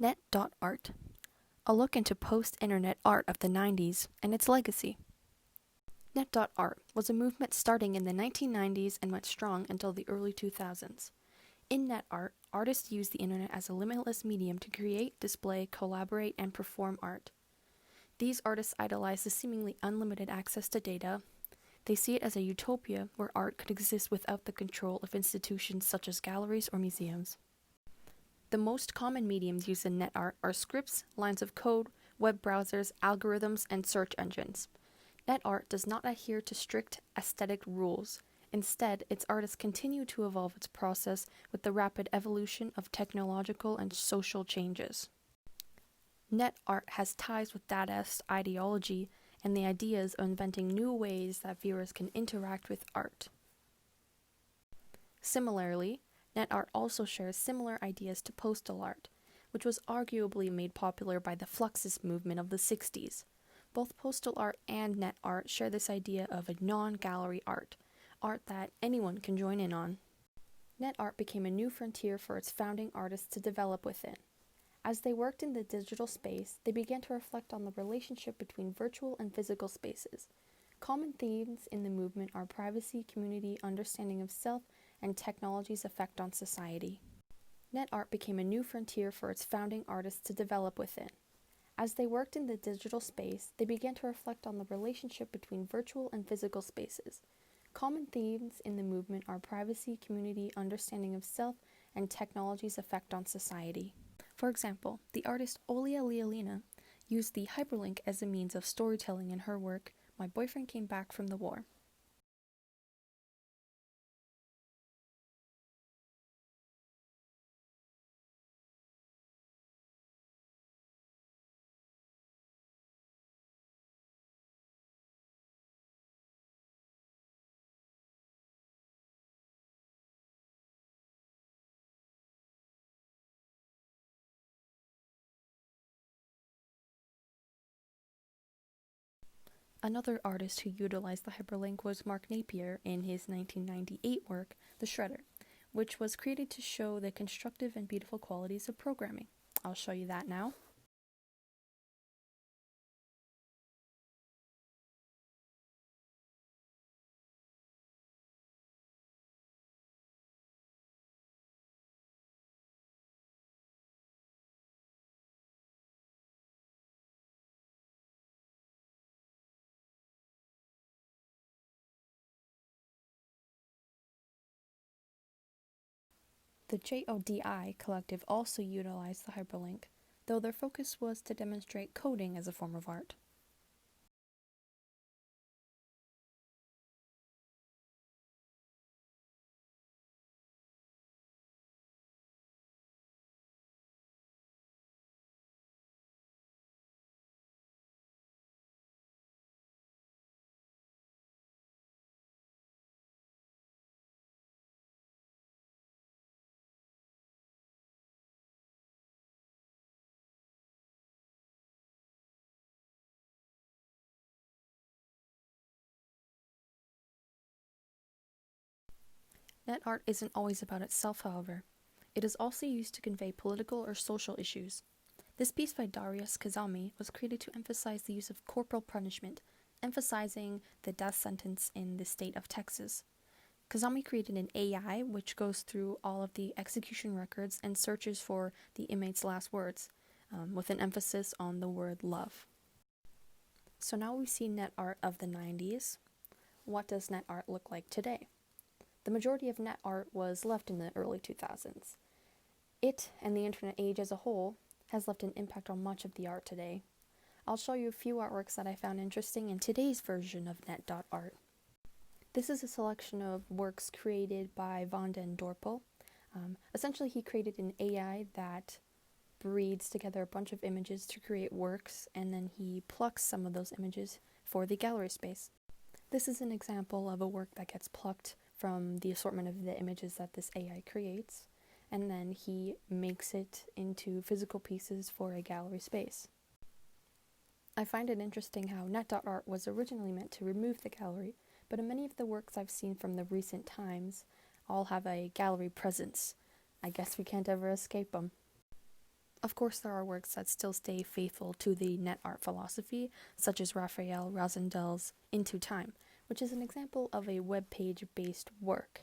Net.Art, a look into post-internet art of the 90s and its legacy. Net.Art was a movement starting in the 1990s and went strong until the early 2000s. In net art, artists used the internet as a limitless medium to create, display, collaborate, and perform art. These artists idolize the seemingly unlimited access to data. They see it as a utopia where art could exist without the control of institutions such as galleries or museums. The most common mediums used in net art are scripts, lines of code, web browsers, algorithms, and search engines. Net art does not adhere to strict aesthetic rules. Instead, its artists continue to evolve its process with the rapid evolution of technological and social changes. Net art has ties with Dadaist ideology and the ideas of inventing new ways that viewers can interact with art. Similarly, net art also shares similar ideas to postal art, which was arguably made popular by the Fluxus movement of the 60s. Both postal art and net art share this idea of a non-gallery art that anyone can join in on. Net art became a new frontier for its founding artists to develop within. As they worked in the digital space, they began to reflect on the relationship between virtual and physical spaces. Common themes in the movement are privacy, community, understanding of self, and technology's effect on society. Net art became a new frontier for its founding artists to develop within. As they worked in the digital space, they began to reflect on the relationship between virtual and physical spaces. Common themes in the movement are privacy, community, understanding of self, and technology's effect on society. For example, the artist Olia Lealina used the hyperlink as a means of storytelling in her work, My Boyfriend Came Back from the War. Another artist who utilized the hyperlink was Mark Napier in his 1998 work, The Shredder, which was created to show the constructive and beautiful qualities of programming. I'll show you that now. The JODI collective also utilized the hyperlink, though their focus was to demonstrate coding as a form of art. Net art isn't always about itself, however. It is also used to convey political or social issues. This piece by Darius Kazami was created to emphasize the use of corporal punishment, emphasizing the death sentence in the state of Texas. Kazami created an AI which goes through all of the execution records and searches for the inmate's last words, with an emphasis on the word love. So now we see net art of the 90s. What does net art look like today? The majority of net art was left in the early 2000s. It, and the internet age as a whole, has left an impact on much of the art today. I'll show you a few artworks that I found interesting in today's version of Net.Art. This is a selection of works created by Van den Dorpel. Essentially, he created an AI that breeds together a bunch of images to create works, and then he plucks some of those images for the gallery space. This is an example of a work that gets plucked from the assortment of the images that this AI creates, and then he makes it into physical pieces for a gallery space. I find it interesting how Net.Art was originally meant to remove the gallery, but in many of the works I've seen from the recent times, all have a gallery presence. I guess we can't ever escape them. Of course, there are works that still stay faithful to the net art philosophy, such as Raphael Rosendel's Into Time, which is an example of a web page based work.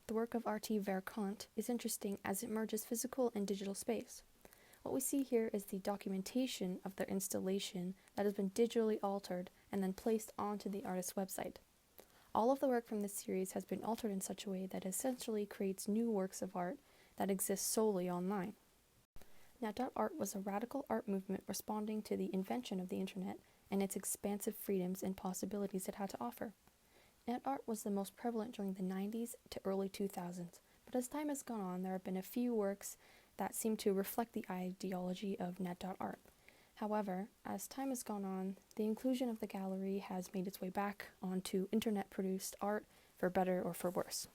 The work of R.T. Verkant is interesting as it merges physical and digital space. What we see here is the documentation of their installation that has been digitally altered and then placed onto the artist's website. All of the work from this series has been altered in such a way that essentially creates new works of art that exist solely online. Net.Art was a radical art movement responding to the invention of the internet and its expansive freedoms and possibilities it had to offer. Net.Art was the most prevalent during the 90s to early 2000s, but as time has gone on, there have been a few works that seem to reflect the ideology of Net.Art. However, as time has gone on, the inclusion of the gallery has made its way back onto internet-produced art, for better or for worse.